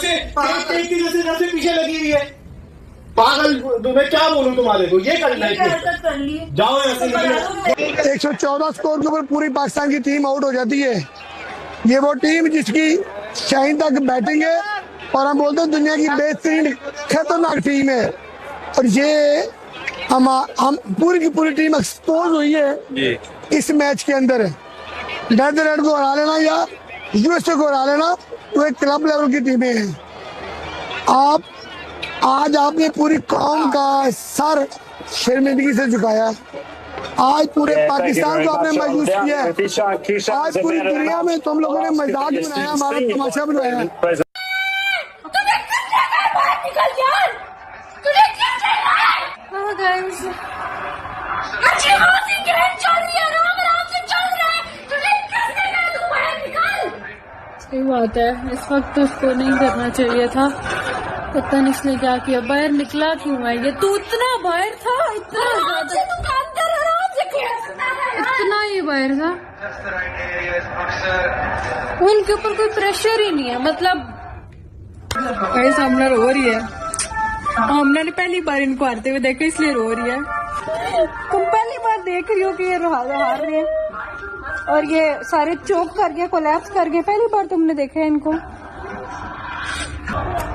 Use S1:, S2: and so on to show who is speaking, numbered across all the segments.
S1: जैसे पीछे लगी हुई है। पागल, मैं क्या बोलूं तुम्हारे को, ये करना है, जाओ ऐसे।
S2: 114 स्कोर के ऊपर पूरी पाकिस्तान की टीम आउट हो जाती है। ये वो टीम जिसकी शाहीन तक बैटिंग है और हम बोलते हैं दुनिया की बेहतरीन खतरनाक टीम है। और ये हम पूरी की पूरी टीम एक्सपोज हुई है इस मैच के अंदर। नेदरलैंड को हरा लेना या यूएसए को हरा लेना, वो एक क्लब लेवल की टीमें हैं। आज आपने पूरी कौम का सर शर्मिंदगी से झुकाया। आज पूरे पाकिस्तान को आपने मायूस किया। आज पूरी दुनिया में तुम लोगों ने मजाक बनाया, हमारा तमाशा बनाया।
S3: सही बात है, इस वक्त तो उसको नहीं करना चाहिए था। पता नहीं इसने क्या किया, बाहर निकला क्यों है ये? तू इतना बाहर था, इतना इतना ही बाहर था, उनके ऊपर कोई प्रेशर ही नहीं है। मतलब सामने रो रही है, हमने ने पहली बार इनको हारते हुए देखा इसलिए रो रही है। तुम पहली बार देख रही हो कि ये हार रहे हैं और ये सारे चोक कर गए, कोलैप्स कर गए। पहली बार तुमने देखा है इनको।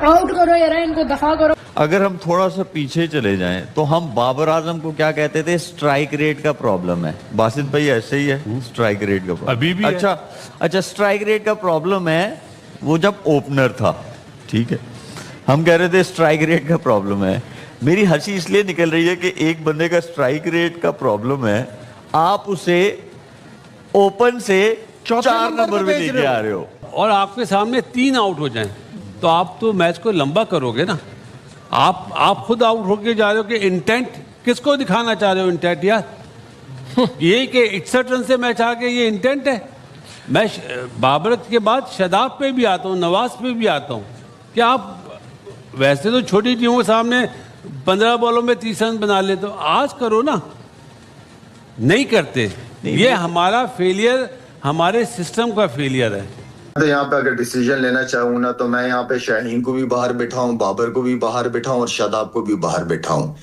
S3: आउट करो यार, इनको दफा करो।
S4: अगर हम थोड़ा सा पीछे चले जाएं तो हम बाबर आजम को क्या कहते थे? स्ट्राइक रेट का प्रॉब्लम है। बासित भाई ऐसे ही है, स्ट्राइक रेट का प्रॉब्लम
S5: अभी भी
S4: अच्छा स्ट्राइक रेट का प्रॉब्लम है वो जब ओपनर था, ठीक है। हम कह रहे थे स्ट्राइक रेट का प्रॉब्लम है। मेरी हंसी इसलिए निकल रही है कि एक बंदे का स्ट्राइक रेट का प्रॉब्लम है, आप उसे ओपन से 4 नंबर पे लेके आ रहे हो
S5: और आपके सामने 3 आउट हो जाएं तो आप तो मैच को लंबा करोगे ना। आप खुद आउट होके जा रहे हो कि इंटेंट किसको दिखाना चाह रहे हो? इंटेंट यार यही कि 61 रन से मैच आ गए, ये इंटेंट है। मैं बाबर के बाद शदाब पे भी आता हूँ, नवाज पे भी आता हूँ कि आप वैसे तो छोटी टीमों के सामने 15 बॉलों में 30 रन बना ले, तो आज करो ना। नहीं करते, ये हमारा फेलियर, हमारे सिस्टम का फेलियर है।
S6: तो यहाँ पे अगर डिसीजन लेना चाहूँ ना तो मैं यहाँ पे शाहीन को भी बाहर बिठाऊं, बाबर को भी बाहर बिठाऊं और शादाब को भी बाहर बिठाऊं।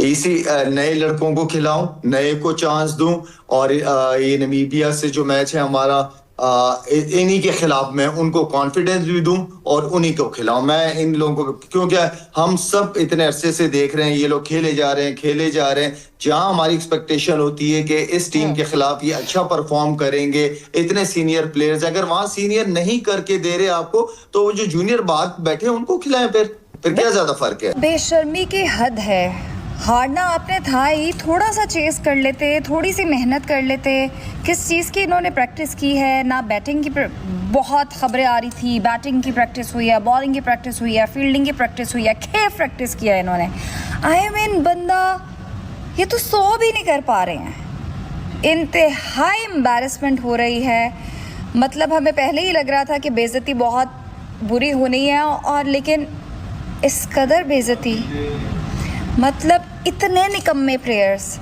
S6: इसी नए लड़कों को खिलाऊं, नए को चांस दूं और ये नमीबिया से जो मैच है हमारा, इन्हीं के खिलाफ मैं उनको कॉन्फिडेंस भी दूं और उन्हीं को खिलाऊं। मैं इन लोगों को, क्योंकि हम सब इतने अरसे से देख रहे हैं ये लोग खेले जा रहे हैं। जहां हमारी एक्सपेक्टेशन होती है कि इस टीम के खिलाफ ये अच्छा परफॉर्म करेंगे, इतने सीनियर प्लेयर्स, अगर वहां सीनियर नहीं करके दे रहे आपको तो वो जो जूनियर बात बैठे उनको खिलाएं। फिर क्या ज्यादा फर्क है?
S7: बेशर्मी की हद है। हारना आपने था ही, थोड़ा सा चेस कर लेते, थोड़ी सी मेहनत कर लेते। किस चीज़ की इन्होंने प्रैक्टिस की है ना? बैटिंग की बहुत खबरें आ रही थी, बैटिंग की प्रैक्टिस हुई है, बॉलिंग की प्रैक्टिस हुई है, फील्डिंग की प्रैक्टिस हुई है, खेफ प्रैक्टिस किया है इन्होंने। आई मीन बंदा ये तो 100 भी नहीं कर पा रहे हैं। इंतहाई एम्बैरेसमेंट हो रही है। मतलब हमें पहले ही लग रहा था कि बेइज्जती बहुत बुरी होनी है, और लेकिन इस कदर बेइज्जती, मतलब इतने निकम्मे प्लेयर्स।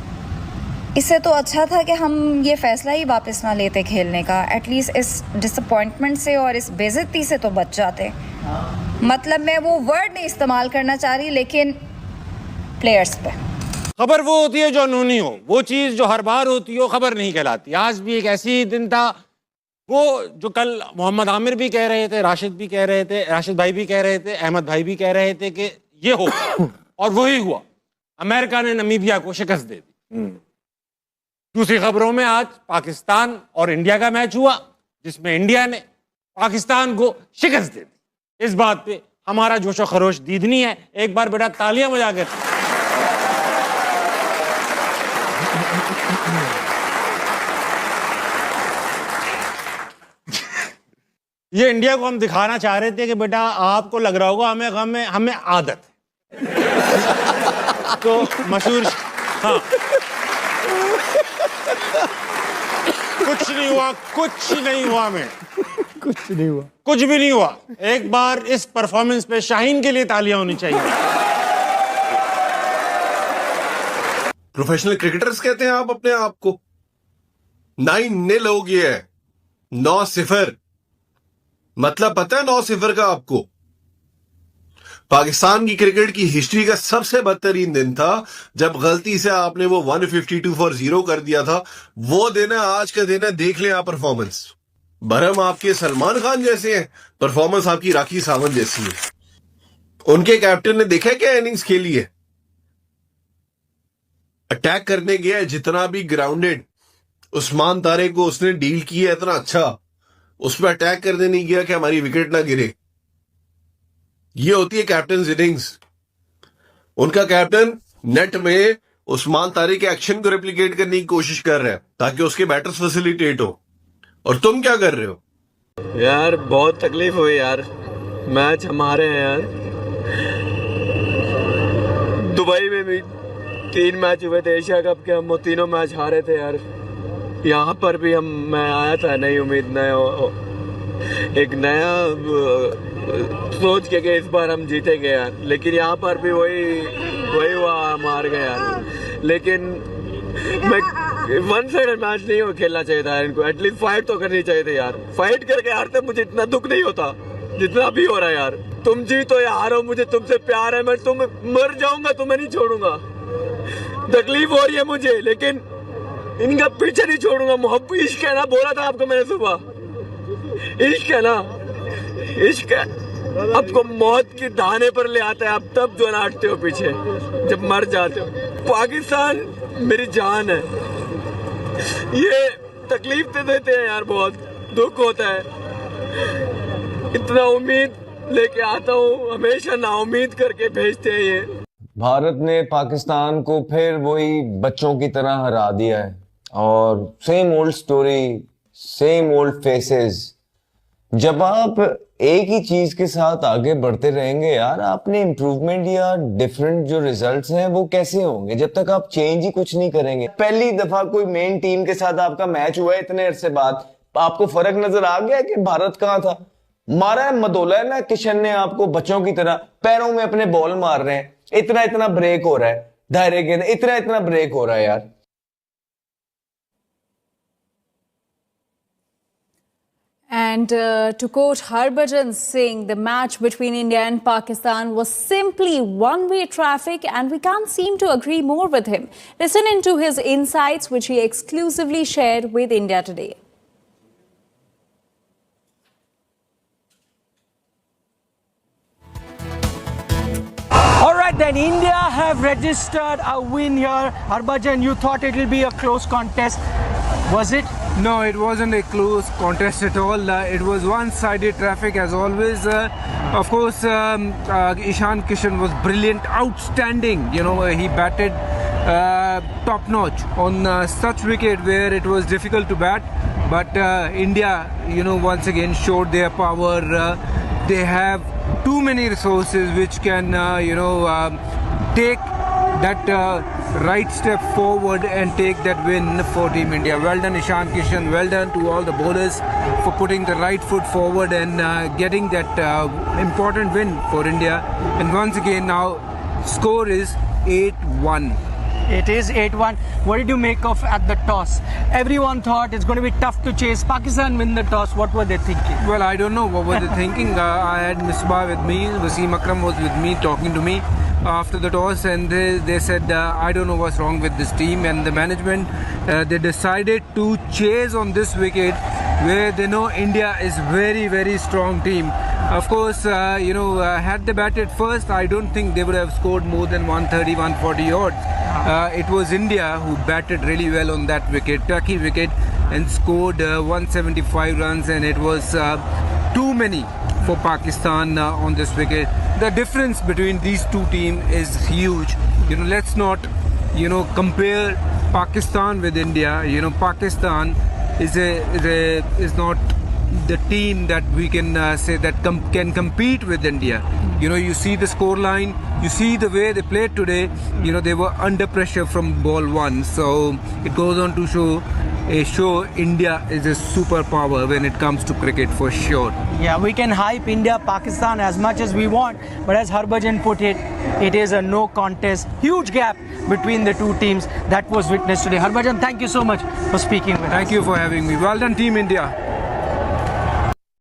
S7: इससे तो अच्छा था कि हम ये फैसला ही वापस ना लेते खेलने का। एटलीस्ट इस डिसअपॉइंटमेंट से और इस बेइज्जती से तो बच जाते। मतलब मैं वो वर्ड नहीं इस्तेमाल करना चाह रही, लेकिन प्लेयर्स पे
S8: खबर वो होती है जो अनूनी हो, वो चीज़ जो हर बार होती हो खबर नहीं कहलाती। आज भी एक ऐसी दिन था, वो जो कल मोहम्मद आमिर भी कह रहे थे, राशिद भाई भी कह रहे थे, अहमद भाई भी कह रहे थे कि ये हो, और वही हुआ। अमेरिका ने नमीबिया को शिकस्त दे दी। दूसरी खबरों में आज पाकिस्तान और इंडिया का मैच हुआ जिसमें इंडिया ने पाकिस्तान को शिकस्त दे दी। इस बात पे हमारा जोशो खरोश दीदनी है। एक बार बेटा तालियां बजा कर। ये इंडिया को हम दिखाना चाह रहे थे कि बेटा आपको लग रहा होगा हमें आदत है। तो मशहूर, हाँ, कुछ नहीं हुआ कुछ भी नहीं हुआ। एक बार इस परफॉर्मेंस पे शाहीन के लिए तालियां होनी चाहिए।
S9: प्रोफेशनल क्रिकेटर्स कहते हैं आप अपने आप को। 9-0 हो गया है, 9-0। मतलब पता है 9-0 का आपको? पाकिस्तान की क्रिकेट की हिस्ट्री का सबसे बदतरीन दिन था जब गलती से आपने वो 152 फॉर 0 कर दिया था। वो दिन है, आज का दिन है। देख लें आप परफॉर्मेंस। बरम आपके सलमान खान जैसे हैं, परफॉर्मेंस आपकी राखी सावंत जैसी है। उनके कैप्टन ने देखा क्या इनिंग्स खेली है। अटैक करने गया जितना भी ग्राउंडेड उस्मान तारे को उसने डील किया इतना अच्छा, उस पर अटैक करने नहीं गया कि हमारी विकेट ना गिरे। ये होती है कैप्टन इनिंग्स। उनका कैप्टन नेट में उस्मान तारे के एक्शन को रेप्लिकेट करने की कोशिश कर रहा है ताकि उसके बैटर्स फैसिलिटेट हो, और तुम क्या कर रहे हो?
S10: यार बहुत तकलीफ हुई यार, मैच हमारे हैं यार। दुबई में भी 3 मैच हुए थे एशिया कप के, हम वो तीनों मैच हारे थे यार। यहाँ पर भी मैं आया था नई उम्मीद, एक नया सोच के इस बार हम जीतेंगे यार, लेकिन यहाँ पर भी वही हुआ, हम हार गए यार। लेकिन मैं वन साइडेड मैच नहीं खेलना चाहिए था इनको, एटलीस्ट फाइट तो करनी चाहिए थी यार। फाइट करके हारते मुझे इतना दुख नहीं होता जितना अभी हो रहा है यार। तुम जीतो या हारो, मुझे तुमसे प्यार है, मैं तुम मर जाऊंगा तुम्हें नहीं छोड़ूंगा। तकलीफ हो रही है मुझे, लेकिन इनका पीछे नहीं छोड़ूंगा। मोहब्बत इश्क है ना, बोला था आपको मैंने सुबह, इश्क है ना, इश्क है। आपको मौत की दाने पर ले आता है, आप तब जो नाटते हो पीछे जब मर जाते हो। पाकिस्तान मेरी जान है। ये तकलीफ तो देते हैं यार, बहुत दुख होता है। इतना उम्मीद लेके आता हूँ, हमेशा नाउम्मीद करके भेजते हैं ये।
S11: भारत ने पाकिस्तान को फिर वही बच्चों की तरह हरा दिया है, और same old story, same old faces. जब आप एक ही चीज के साथ आगे बढ़ते रहेंगे यार, आपने इम्प्रूवमेंट या डिफरेंट जो रिजल्ट्स हैं वो कैसे होंगे जब तक आप चेंज ही कुछ नहीं करेंगे। पहली दफा कोई मेन टीम के साथ आपका मैच हुआ है इतने अरसे बाद, आपको फर्क नजर आ गया कि भारत कहाँ था? मारा है मदोला है ना किशन ने आपको बच्चों की तरह, पैरों में अपने बॉल मार रहे हैं, इतना इतना ब्रेक हो रहा है, दायरे के इतना इतना ब्रेक हो रहा है यार।
S7: And to quote Harbhajan Singh, the match between India and Pakistan was simply one-way traffic, and we can't seem to agree more with him. Listen into his insights, which he exclusively shared with India Today.
S12: All right, then India have registered a win here. Harbhajan, you thought it will be a close contest. Was it?
S13: No, it wasn't a close contest at all. It was one-sided traffic as always. Of course, Ishan Kishan was brilliant, outstanding. You know, he batted top-notch on such wicket where it was difficult to bat. But India, you know, once again showed their power. They have too many resources which can, take that right step forward and take that win for Team India. Well done Ishan Kishan, well done to all the bowlers for putting the right foot forward and getting that important win for India. And once again now score is 8-1.
S12: It is 8-1. What did you make of at the toss? Everyone thought it's going to be tough to chase. Pakistan win the toss. What were they thinking?
S13: Well, I don't know what were they thinking. I had Misbah with me, Wasim Akram was with me talking to me after the toss, and they said I don't know what's wrong with this team and the management. They decided to chase on this wicket where they know India is very, very strong team. Of course, had they batted first, I don't think they would have scored more than 130, 140 odds. It was India who batted really well on that wicket, Turkey wicket, and scored 175 runs, and it was too many for Pakistan on this wicket. The difference between these two teams is huge. Let's not, compare Pakistan with India. Pakistan is not the team that we can say that can compete with India. You see the score line, you see the way they played today. They were under pressure from ball one, so it goes on to show India is a superpower when it comes to cricket for sure.
S12: Yeah, we can hype India, Pakistan as much as we want, but as Harbhajan put it, it is a no contest. Huge gap between the two teams that was witnessed today. Harbhajan, thank you so much for speaking with us.
S13: Thank you for having me. Well done, Team India.